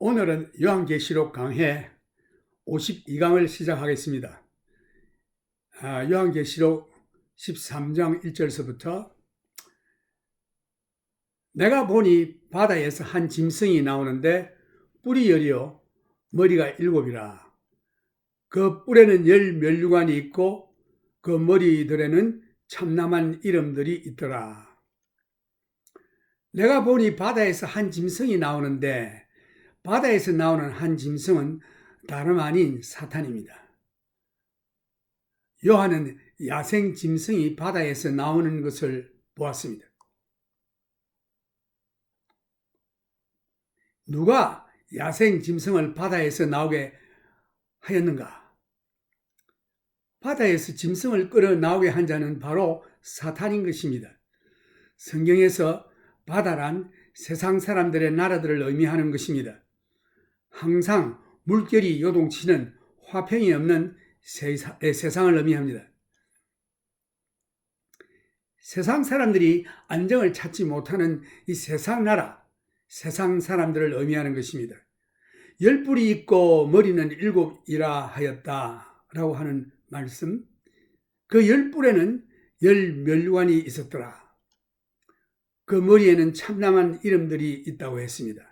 오늘은 요한계시록 강해 52강을 시작하겠습니다. 요한계시록 13장 1절서부터 내가 보니 바다에서 한 짐승이 나오는데 뿔이 10이요 머리가 7이라. 그 뿔에는 10면류관이 있고 그 머리들에는 참남한 이름들이 있더라. 내가 보니 바다에서 한 짐승이 나오는데 바다에서 나오는 한 짐승은 다름 아닌 사탄입니다. 요한은 야생 짐승이 바다에서 나오는 것을 보았습니다. 누가 야생 짐승을 바다에서 나오게 하였는가? 바다에서 짐승을 끌어 나오게 한 자는 바로 사탄인 것입니다. 성경에서 바다란 세상 사람들의 나라들을 의미하는 것입니다. 항상 물결이 요동치는 화평이 없는 세상을 의미합니다. 세상 사람들이 안정을 찾지 못하는 이 세상 나라, 세상 사람들을 의미하는 것입니다. 10뿔이 있고 머리는 7이라 하였다 라고 하는 말씀, 그 10뿔에는 10면류관이 있었더라. 그 머리에는 참남한 이름들이 있다고 했습니다.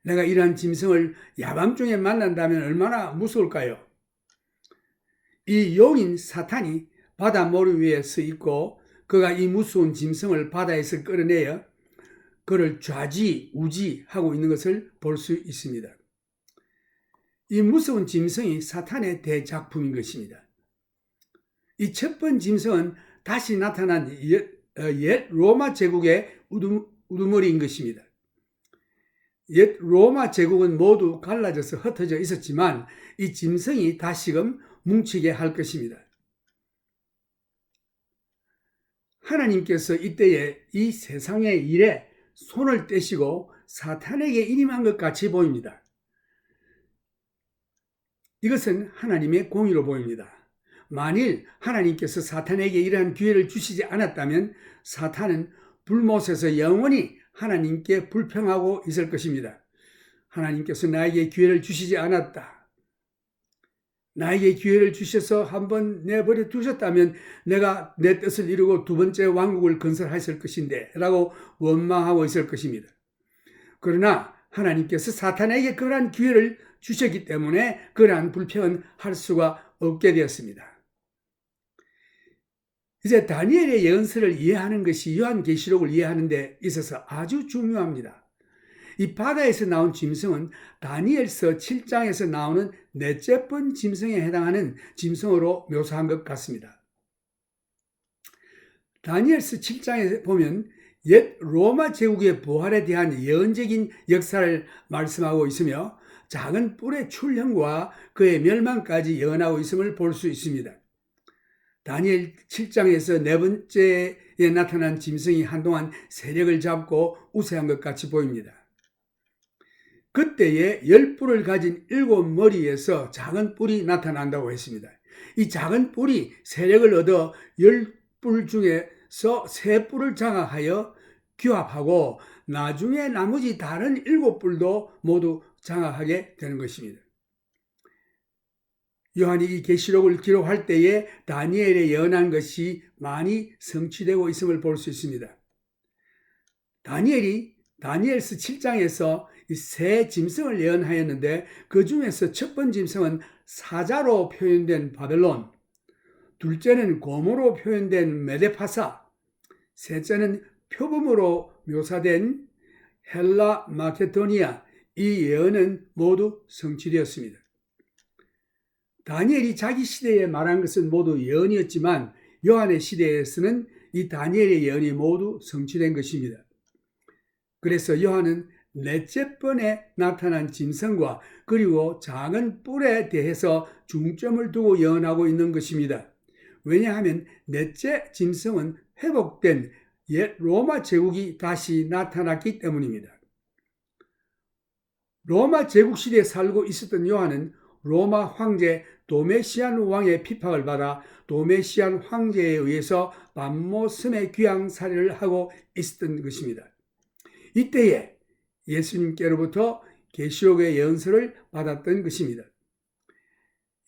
내가 이러한 짐승을 야밤중에 만난다면 얼마나 무서울까요? 이 용인 사탄이 바다 모래 위에 서 있고 그가 이 무서운 짐승을 바다에서 끌어내어 그를 좌지우지하고 있는 것을 볼 수 있습니다. 이 무서운 짐승이 사탄의 대작품인 것입니다. 이 첫 번째 짐승은 다시 나타난 옛 로마 제국의 우두머리인 것입니다. 옛 로마 제국은 모두 갈라져서 흩어져 있었지만 이 짐승이 다시금 뭉치게 할 것입니다. 하나님께서 이때에 이 세상의 일에 손을 떼시고 사탄에게 인임한 것 같이 보입니다. 이것은 하나님의 공의로 보입니다. 만일 하나님께서 사탄에게 이러한 기회를 주시지 않았다면 사탄은 불못에서 영원히 하나님께 불평하고 있을 것입니다. 하나님께서 나에게 기회를 주시지 않았다. 나에게 기회를 주셔서 한번 내버려 두셨다면 내가 내 뜻을 이루고 두 번째 왕국을 건설했을 것인데 라고 원망하고 있을 것입니다. 그러나 하나님께서 사탄에게 그러한 기회를 주셨기 때문에 그러한 불평은 할 수가 없게 되었습니다. 이제 다니엘의 예언서를 이해하는 것이 요한계시록을 이해하는 데 있어서 아주 중요합니다. 이 바다에서 나온 짐승은 다니엘서 7장에서 나오는 넷째 번 짐승에 해당하는 짐승으로 묘사한 것 같습니다. 다니엘서 7장에 보면 옛 로마 제국의 부활에 대한 예언적인 역사를 말씀하고 있으며 작은 뿔의 출현과 그의 멸망까지 예언하고 있음을 볼 수 있습니다. 다니엘 7장에서 네 번째에 나타난 짐승이 한동안 세력을 잡고 우세한 것 같이 보입니다. 그때에 10뿔을 가진 7머리에서 작은 뿔이 나타난다고 했습니다. 이 작은 뿔이 세력을 얻어 10뿔 중에서 3뿔을 장악하여 규합하고 나중에 나머지 다른 7뿔도 모두 장악하게 되는 것입니다. 요한이 이 계시록을 기록할 때에 다니엘의 예언한 것이 많이 성취되고 있음을 볼 수 있습니다. 다니엘이 다니엘서 7장에서 이 세 짐승을 예언하였는데 그 중에서 첫 번째 짐승은 사자로 표현된 바벨론, 둘째는 곰으로 표현된 메데파사, 셋째는 표범으로 묘사된 헬라 마케도니아, 이 예언은 모두 성취되었습니다. 다니엘이 자기 시대에 말한 것은 모두 예언이었지만 요한의 시대에서는 이 다니엘의 예언이 모두 성취된 것입니다. 그래서 요한은 넷째 번에 나타난 짐승과 그리고 작은 뿔에 대해서 중점을 두고 예언하고 있는 것입니다. 왜냐하면 넷째 짐승은 회복된 옛 로마 제국이 다시 나타났기 때문입니다. 로마 제국 시대에 살고 있었던 요한은 로마 황제 도메시안 왕의 핍박을 받아 도메시안 황제에 의해서 밤모섬에 귀양 살이를 하고 있었던 것입니다. 이때에 예수님께로부터 계시록의 예언서를 받았던 것입니다.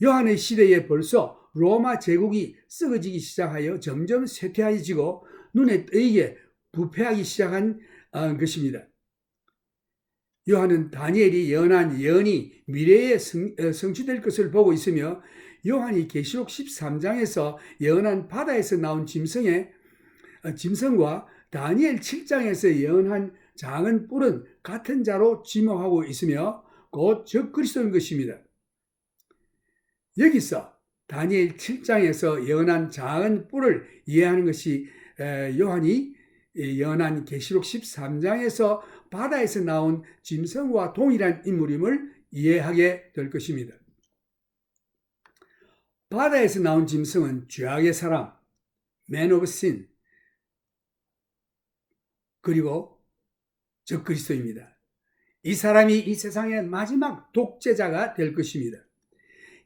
요한의 시대에 벌써 로마 제국이 썩어지기 시작하여 점점 쇠퇴해지고 눈에 띄게 부패하기 시작한 것입니다. 요한은 다니엘이 예언한 예언이 미래에 성취될 것을 보고 있으며 요한이 계시록 13장에서 예언한 바다에서 나온 짐승과 다니엘 7장에서 예언한 작은 뿔은 같은 자로 지목하고 있으며 곧 적그리스도인 것입니다. 여기서 다니엘 7장에서 예언한 작은 뿔을 이해하는 것이 요한이 예언한 계시록 13장에서 바다에서 나온 짐승과 동일한 인물임을 이해하게 될 것입니다. 바다에서 나온 짐승은 죄악의 사람, Man of Sin, 그리고 적그리스도입니다. 이 사람이 이 세상의 마지막 독재자가 될 것입니다.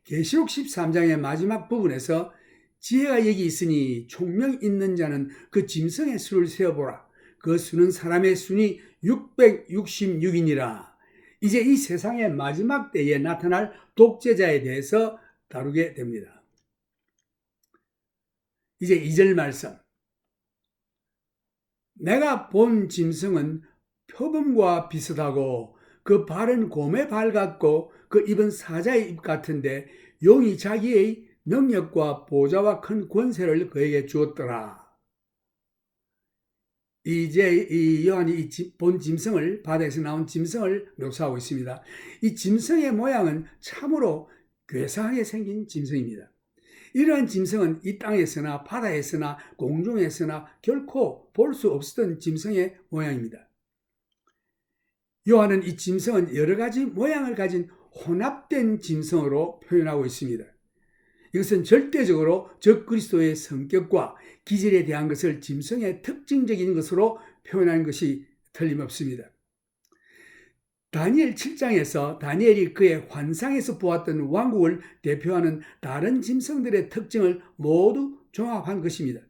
계시록 13장의 마지막 부분에서 지혜가 여기 있으니 총명 있는 자는 그 짐승의 수를 세어보라. 그 수는 사람의 수니 666이니라. 이제 이 세상의 마지막 때에 나타날 독재자에 대해서 다루게 됩니다. 이제 2절 말씀. 내가 본 짐승은 표범과 비슷하고 그 발은 곰의 발 같고 그 입은 사자의 입 같은데 용이 자기의 능력과 보좌와 큰 권세를 그에게 주었더라. 이제 이 요한이 본 짐승을, 바다에서 나온 짐승을 묘사하고 있습니다. 이 짐승의 모양은 참으로 괴상하게 생긴 짐승입니다. 이러한 짐승은 이 땅에서나 바다에서나 공중에서나 결코 볼 수 없었던 짐승의 모양입니다. 요한은 이 짐승은 여러 가지 모양을 가진 혼합된 짐승으로 표현하고 있습니다. 이것은 절대적으로 적그리스도의 성격과 기질에 대한 것을 짐승의 특징적인 것으로 표현하는 것이 틀림없습니다. 다니엘 7장에서 다니엘이 그의 환상에서 보았던 왕국을 대표하는 다른 짐승들의 특징을 모두 종합한 것입니다.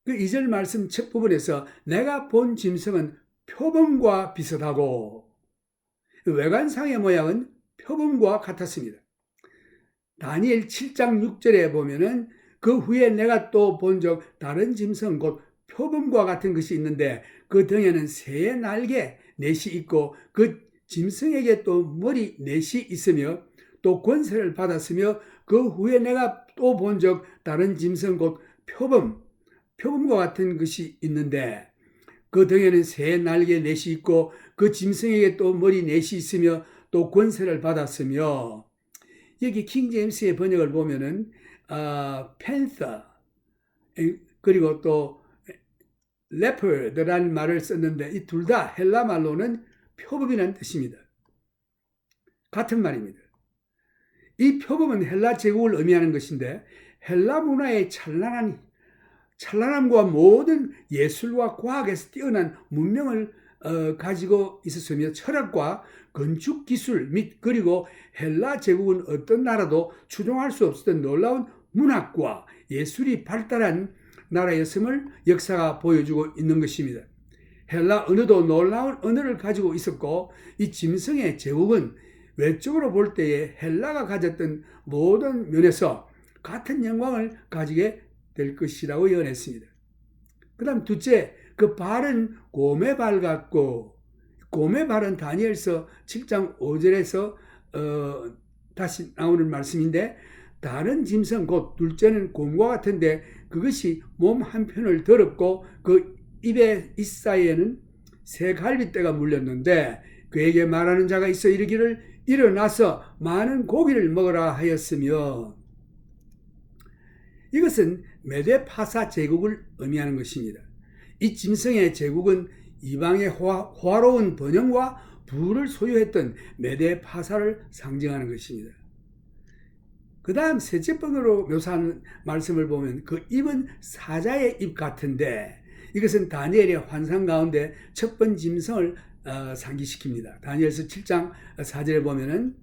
그 2절 말씀 첫 부분에서 내가 본 짐승은 표범과 비슷하고 외관상의 모양은 표범과 같았습니다. 다니엘 7장 6절에 보면은 그 후에 내가 또 본 적 다른 짐승 곧 표범과 같은 것이 있는데 그 등에는 새의 날개 넷이 있고 그 짐승에게 또 머리 넷이 있으며 또 권세를 받았으며 그 후에 내가 또 본 적 다른 짐승 곧 표범과 같은 것이 있는데 그 등에는 새의 날개 넷이 있고 그 짐승에게 또 머리 넷이 있으며 또 권세를 받았으며 여기 킹제임스의 번역을 보면은 팬서 그리고 또 레퍼드라는 말을 썼는데 이 둘 다 헬라 말로는 표범이라는 뜻입니다. 같은 말입니다. 이 표범은 헬라 제국을 의미하는 것인데 헬라 문화의 찬란함과 모든 예술과 과학에서 뛰어난 문명을 가지고 있었으며 철학과 건축 기술 및 그리고 헬라 제국은 어떤 나라도 추종할 수 없었던 놀라운 문학과 예술이 발달한 나라였음을 역사가 보여주고 있는 것입니다. 헬라 언어도 놀라운 언어를 가지고 있었고 이 짐승의 제국은 외적으로 볼 때에 헬라가 가졌던 모든 면에서 같은 영광을 가지게 될 것이라고 예언했습니다. 그 다음 둘째, 그 발은 곰의 발 같고 곰의 발은 다니엘서 7장 5절에서 다시 나오는 말씀인데 다른 짐승 곧 둘째는 곰과 같은데 그것이 몸 한편을 더럽고 그 입의 잇사이에는 새 갈빗대가 물렸는데 그에게 말하는 자가 있어 이르기를 일어나서 많은 고기를 먹으라 하였으며 이것은 메데파사 제국을 의미하는 것입니다. 이 짐승의 제국은 이방의 호화로운 번영과 부를 소유했던 메데파사를 상징하는 것입니다. 그 다음 셋째 번으로 묘사하는 말씀을 보면 그 입은 사자의 입 같은데 이것은 다니엘의 환상 가운데 첫 번 짐승을 상기시킵니다. 다니엘서 7장 4절에 보면은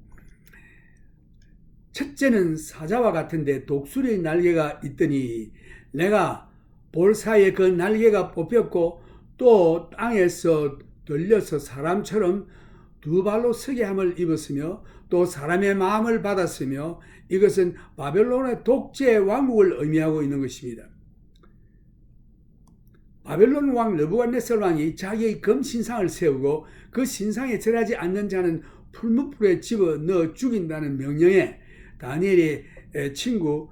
첫째는 사자와 같은데 독수리의 날개가 있더니 내가 볼 사이에 그 날개가 뽑혔고 또 땅에서 들려서 사람처럼 두 발로 서게 함을 입었으며 또 사람의 마음을 받았으며 이것은 바벨론의 독재 왕국을 의미하고 있는 것입니다. 바벨론 왕 느부갓네살 왕이 자기의 금 신상을 세우고 그 신상에 절하지 않는 자는 풀무불에 집어넣어 죽인다는 명령에 다니엘의 친구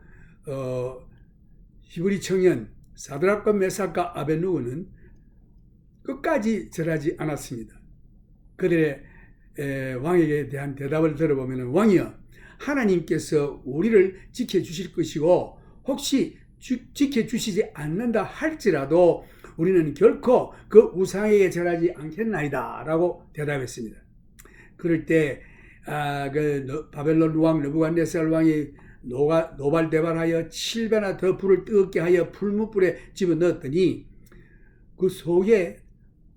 히브리 청년 사드락과 메삭과 아벳느고는 끝까지 절하지 않았습니다. 그들의 왕에게 대한 대답을 들어보면 왕이여 하나님께서 우리를 지켜주실 것이고 혹시 지켜주시지 않는다 할지라도 우리는 결코 그 우상에게 절하지 않겠나이다 라고 대답했습니다. 그럴 때 그 바벨론 왕 느부갓네살 왕이 노발대발하여 7배나 더 불을 뜨겁게 하여 풀무불에 집어넣었더니 그 속에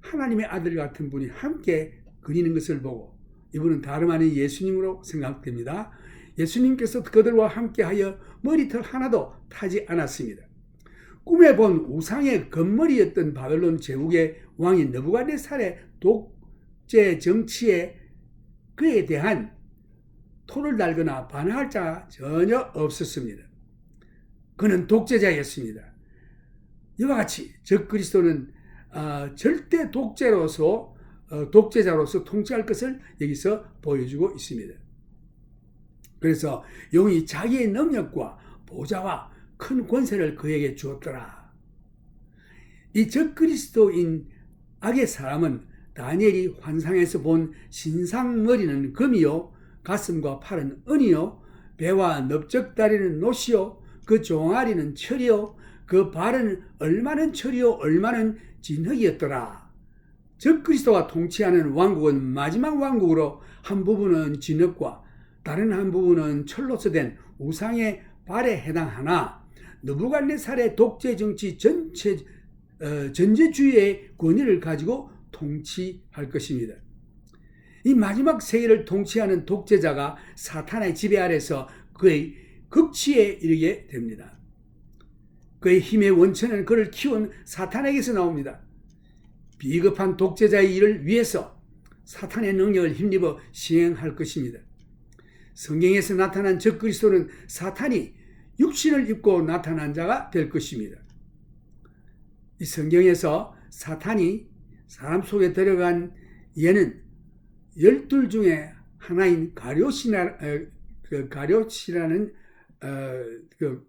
하나님의 아들 같은 분이 함께 그리는 것을 보고 이분은 다름 아닌 예수님으로 생각됩니다. 예수님께서 그들과 함께하여 머리털 하나도 타지 않았습니다. 꿈에 본 우상의 겉머리였던 바벨론 제국의 왕인 느부갓네살의 독재 정치에 그에 대한 토를 달거나 반항할 자가 전혀 없었습니다. 그는 독재자였습니다. 이와 같이 적그리스도는 절대 독재자로서 통치할 것을 여기서 보여주고 있습니다. 그래서 영이 자기의 능력과 보좌와 큰 권세를 그에게 주었더라. 이 적그리스도인 악의 사람은 다니엘이 환상에서 본 신상머리는 금이요 가슴과 팔은 은이요 배와 넓적다리는 노시요 그 종아리는 철이요 그 발은 얼마는 철이요 얼마는 진흙이었더라. 적그리스도가 통치하는 왕국은 마지막 왕국으로 한 부분은 진흙과 다른 한 부분은 철로서 된 우상의 발에 해당하나 느부갓네살의 독재 정치 전제주의의 권위를 가지고 통치할 것입니다. 이 마지막 세계를 통치하는 독재자가 사탄의 지배 아래서 그의 극치에 이르게 됩니다. 그의 힘의 원천은 그를 키운 사탄에게서 나옵니다. 비겁한 독재자의 일을 위해서 사탄의 능력을 힘입어 시행할 것입니다. 성경에서 나타난 적그리스도는 사탄이 육신을 입고 나타난 자가 될 것입니다. 이 성경에서 사탄이 사람 속에 들어간 얘는 12 중에 하나인 가룟이라는 가룟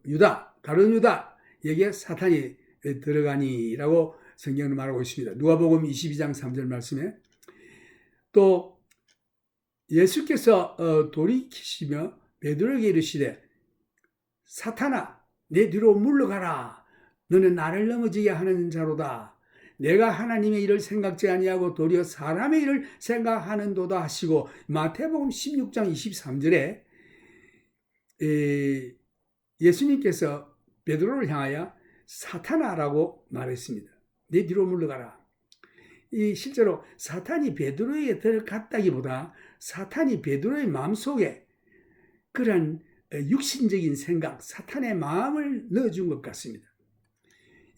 유다에게 사탄이 들어가니라고 성경은 말하고 있습니다. 누가복음 22장 3절 말씀에 또 예수께서 돌이키시며 베드로에게 이르시되 사탄아 내 뒤로 물러가라. 너는 나를 넘어지게 하는 자로다. 내가 하나님의 일을 생각지 아니하고 도리어 사람의 일을 생각하는도다 하시고 마태복음 16장 23절에 예수님께서 베드로를 향하여 사탄아라고 말했습니다. 내 뒤로 물러가라. 이 실제로 사탄이 베드로에게 들어갔다기보다 사탄이 베드로의 마음속에 그런 육신적인 생각, 사탄의 마음을 넣어준 것 같습니다.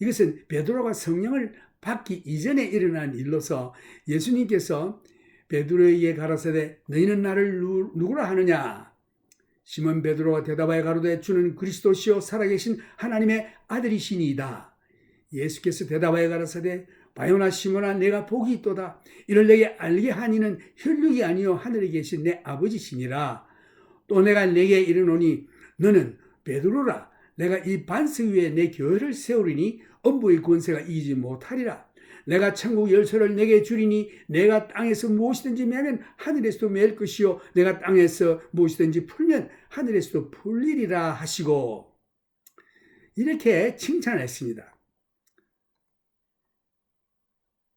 이것은 베드로가 성령을 받기 이전에 일어난 일로서 예수님께서 베드로에게 가라사대 너희는 나를 누구라 하느냐? 시몬 베드로가 대답하여 가로되 주는 그리스도시요 살아계신 하나님의 아들이시니이다. 예수께서 대답하여 가라사대 바요나 시몬아 내가 복이 있도다. 이를 내게 알게 하니는 혈육이 아니요 하늘에 계신 내 아버지시니라. 또 내가 내게 이르노니 너는 베드로라. 내가 이 반석 위에 내 교회를 세우리니 엄부의 권세가 이기지 못하리라. 내가 천국 열쇠를 내게 주리니 내가 땅에서 무엇이든지 매면 하늘에서도 맬 것이요 내가 땅에서 무엇이든지 풀면 하늘에서도 풀리리라 하시고 이렇게 칭찬했습니다.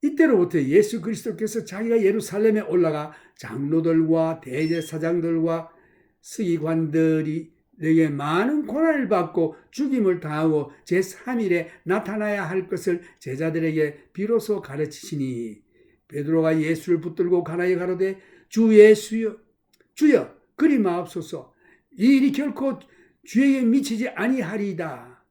이때로부터 예수 그리스도께서 자기가 예루살렘에 올라가 장로들과 대제사장들과 서기관들에게 많은 고난을 받고 죽임을 당하고 제3일에 나타나야 할 것을 제자들에게 비로소 가르치시니 베드로가 예수를 붙들고 가나이 가로되 주 예수여 주여 그리 마옵소서 이 일이 결코 주에게 미치지 아니하리이다.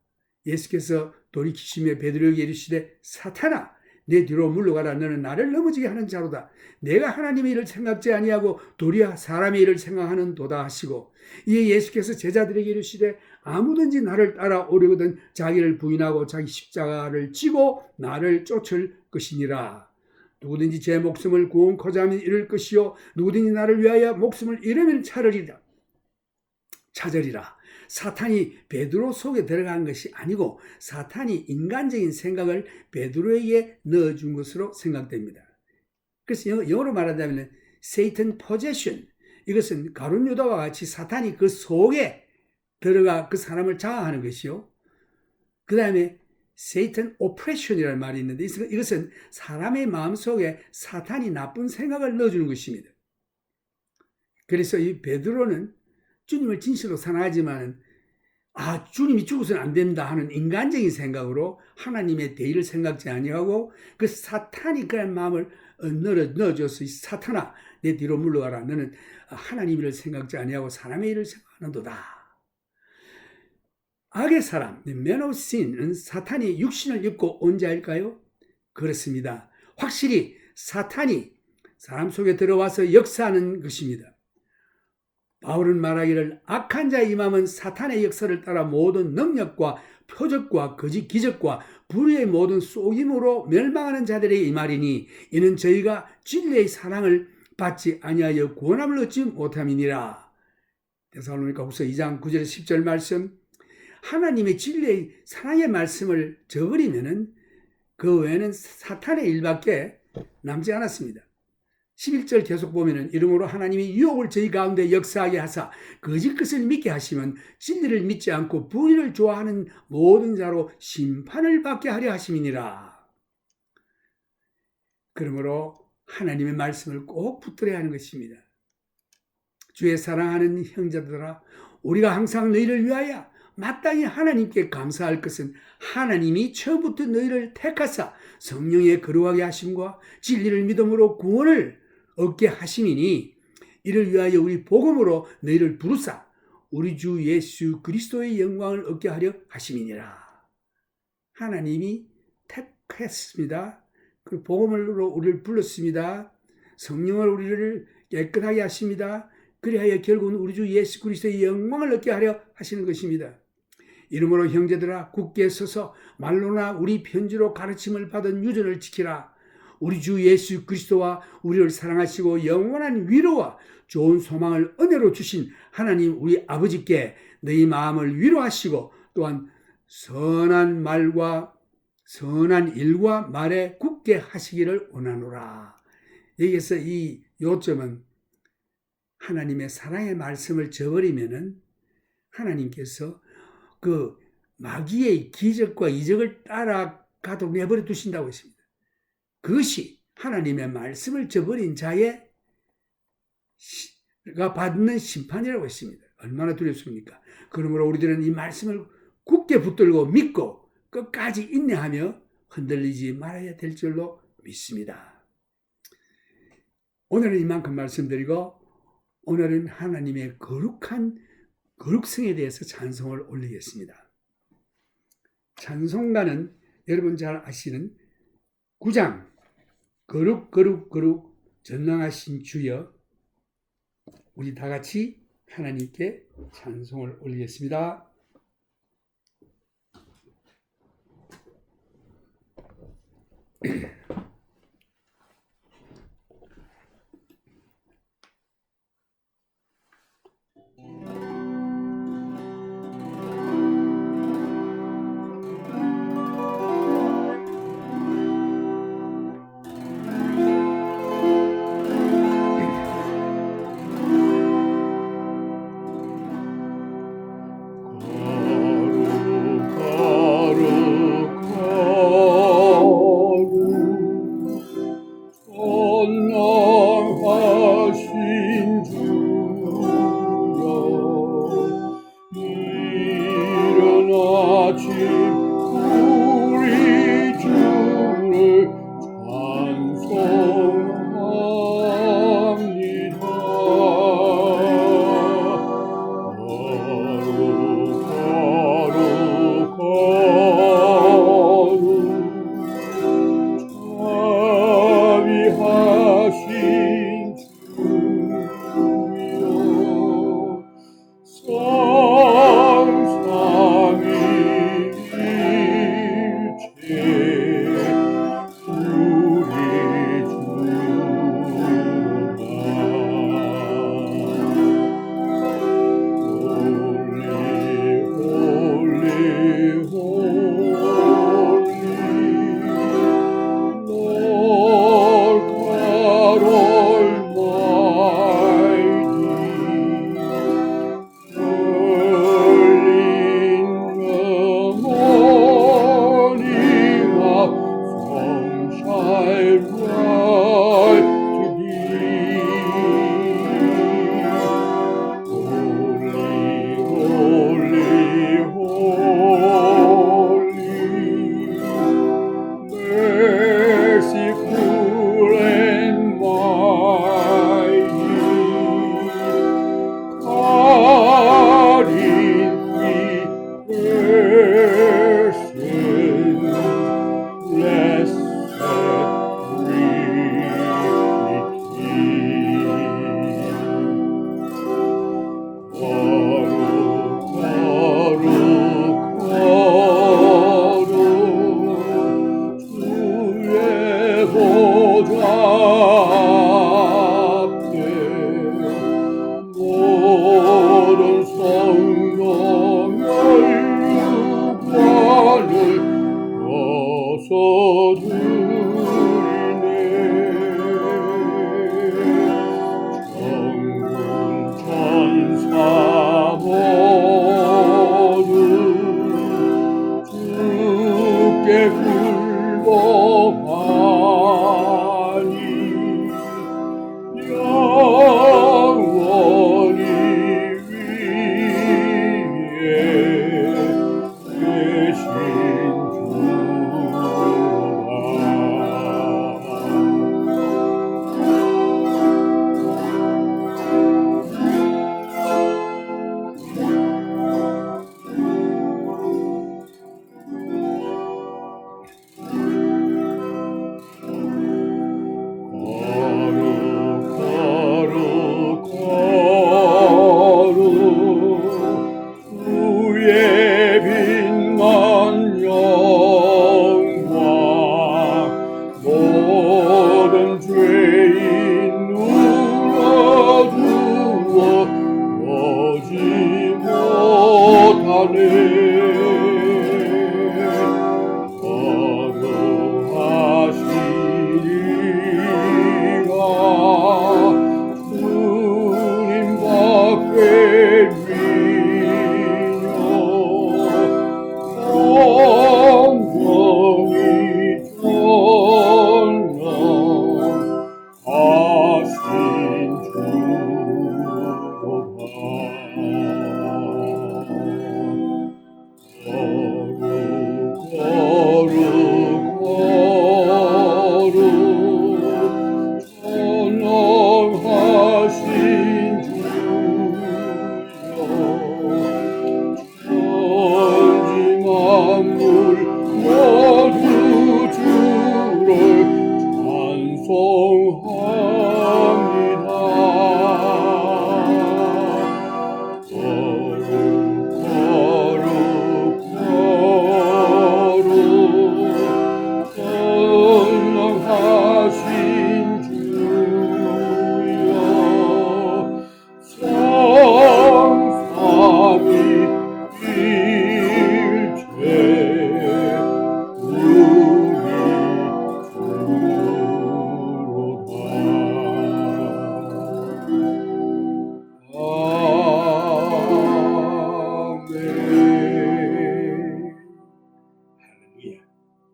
예수께서 돌이키시며 베드로에게 이르시되 사탄아 내 뒤로 물러가라. 너는 나를 넘어지게 하는 자로다. 내가 하나님의 일을 생각지 아니하고 도리어 사람의 일을 생각하는 도다 하시고, 이에 예수께서 제자들에게 이르시되 아무든지 나를 따라오려거든 자기를 부인하고 자기 십자가를 지고 나를 쫓을 것이니라. 누구든지 제 목숨을 구원코자 하면 잃을 것이요 누구든지 나를 위하여 목숨을 잃으면 찾으리라. 사탄이 베드로 속에 들어간 것이 아니고 사탄이 인간적인 생각을 베드로에게 넣어준 것으로 생각됩니다. 그래서 영어로 말하자면 Satan possession, 이것은 가룟 유다와 같이 사탄이 그 속에 들어가 그 사람을 장악하는 것이요. 그 다음에 Satan oppression이라는 말이 있는데 이것은 사람의 마음속에 사탄이 나쁜 생각을 넣어주는 것입니다. 그래서 이 베드로는 주님을 진실로 사랑하지만 주님이 죽어서는 안 된다 하는 인간적인 생각으로 하나님의 대의를 생각지 아니하고 그 사탄이 그런 마음을 넣어줘서 사탄아 내 뒤로 물러가라. 너는 하나님 일을 생각지 아니하고 사람의 일을 생각하는도다. 악의 사람, man of sin은 사탄이 육신을 입고 온 자일까요? 그렇습니다. 확실히 사탄이 사람 속에 들어와서 역사하는 것입니다. 바울은 말하기를 악한 자의 임함은 사탄의 역사를 따라 모든 능력과 표적과 거짓 기적과 불의의 모든 속임으로 멸망하는 자들의 임하리니 이는 저희가 진리의 사랑을 받지 아니하여 구원함을 얻지 못함이니라. 데살로니가 후서 2장 9절 10절 말씀, 하나님의 진리의 사랑의 말씀을 저버리면은 그 외에는 사탄의 일밖에 남지 않았습니다. 11절 계속 보면은 이러므로 하나님이 유혹을 저희 가운데 역사하게 하사 거짓 것을 믿게 하시면 진리를 믿지 않고 불의를 좋아하는 모든 자로 심판을 받게 하려 하심이니라. 그러므로 하나님의 말씀을 꼭 붙들어야 하는 것입니다. 주의 사랑하는 형제들아, 우리가 항상 너희를 위하여 마땅히 하나님께 감사할 것은 하나님이 처음부터 너희를 택하사 성령의 거룩하게 하심과 진리를 믿음으로 구원을 얻게 하심이니 이를 위하여 우리 복음으로 너희를 부르사 우리 주 예수 그리스도의 영광을 얻게 하려 하심이니라. 하나님이 택했습니다. 그 복음으로 우리를 불렀습니다. 성령을 우리를 깨끗하게 하십니다. 그리하여 결국은 우리 주 예수 그리스도의 영광을 얻게 하려 하시는 것입니다. 이러므로 형제들아 굳게 서서 말로나 우리 편지로 가르침을 받은 유전을 지키라. 우리 주 예수 그리스도와 우리를 사랑하시고 영원한 위로와 좋은 소망을 은혜로 주신 하나님 우리 아버지께 너희 마음을 위로하시고 또한 선한 일과 말에 굳게 하시기를 원하노라. 여기서 이 요점은 하나님의 사랑의 말씀을 저버리면은 하나님께서 그 마귀의 기적과 이적을 따라가도록 내버려 두신다고 했습니다. 그것이 하나님의 말씀을 저버린 자가 받는 심판이라고 했습니다. 얼마나 두렵습니까? 그러므로 우리들은 이 말씀을 굳게 붙들고 믿고 끝까지 인내하며 흔들리지 말아야 될 줄로 믿습니다. 오늘은 이만큼 말씀드리고 오늘은 하나님의 거룩한 거룩성에 대해서 찬송을 올리겠습니다. 찬송가는 여러분 잘 아시는 9장 거룩 거룩 거룩 전능하신 주여, 우리 다 같이 하나님께 찬송을 올리겠습니다. 거룩 주의 빛난 영광 모든 죄인 눌러주어 보지 못하네.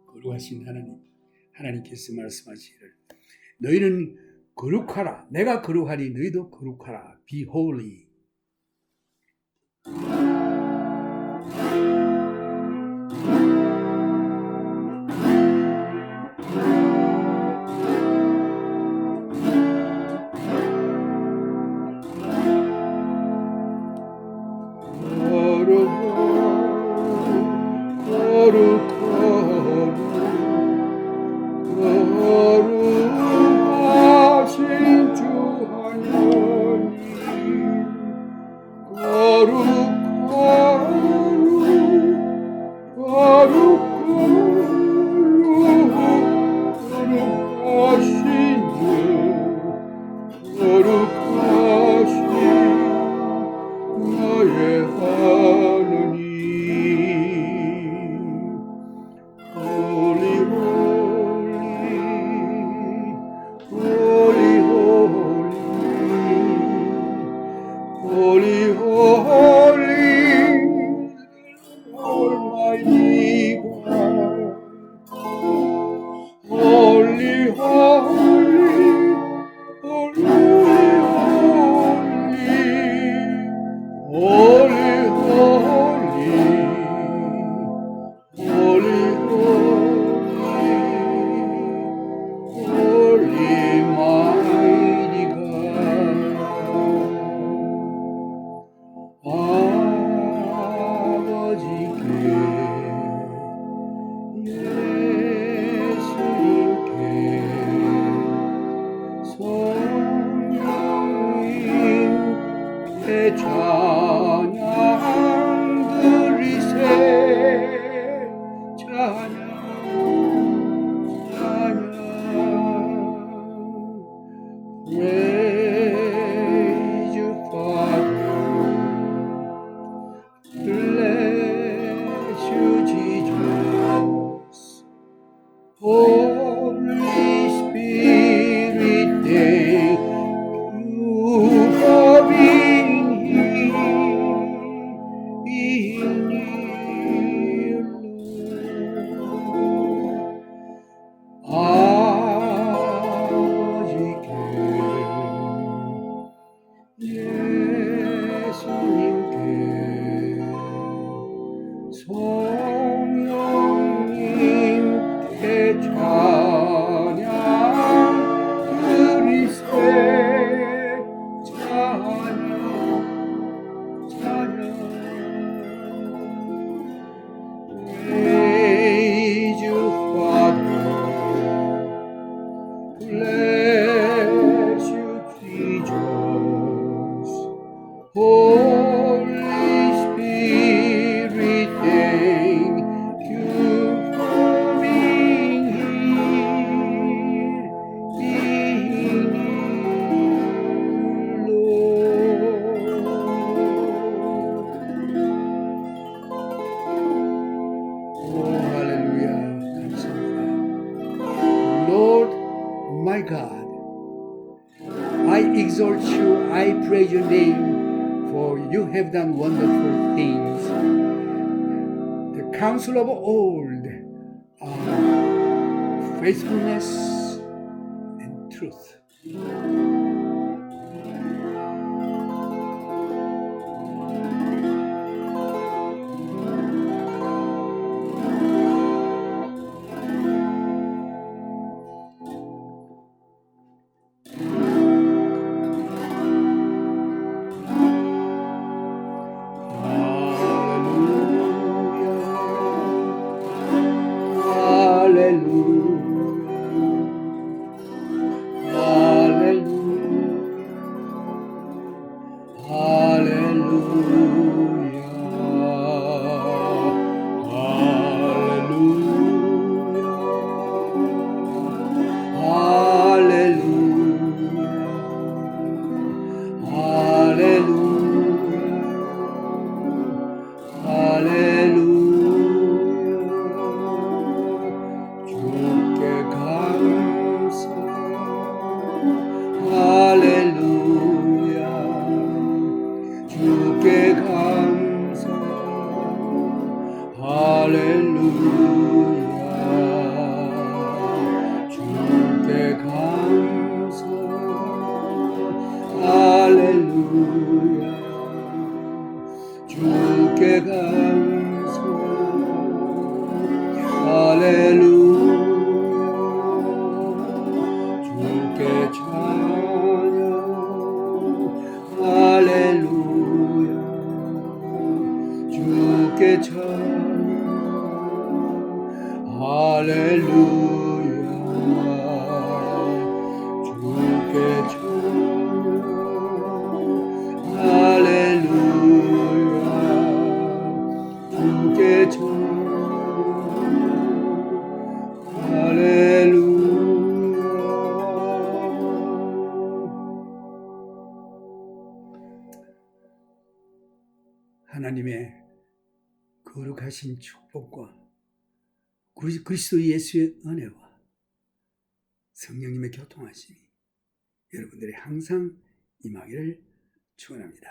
거룩하신 하나님께서 말씀하시기를 너희는 거룩하라. 내가 거룩하니 너희도 거룩하라. Be holy. 거룩하신 주 하나님 거룩하신 나의 하나님 Holy, holy, holy, holy, Almighty God. Holy, holy, holy, holy, holy, holy, mighty God. 아버지께 예수님께 성령님께 찬양 드리세 찬양 Praise you, Father. Bless you, Jesus. Holy Spirit, thank you for being here, Lord. 아버지께 I exalt you, I praise your name, for you have done wonderful things. The counsel of old are faithfulness and truth. 주께 감사 할렐루야 주께 감사 할렐루야 주께 감사 할렐루야 주께 찬양 할렐루야 주께 찬양 할렐루야 주께 찬양 할렐루야 주께 찬양 할렐루야. 하나님의 거룩하신 축복과 그리스도 예수의 은혜와 성령님의 교통하심이 여러분들이 항상 임하기를 축원합니다.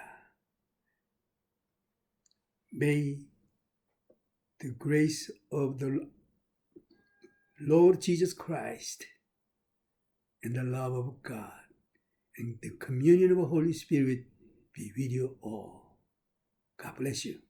May the grace of the Lord Jesus Christ and the love of God and the communion of the Holy Spirit be with you all. God bless you.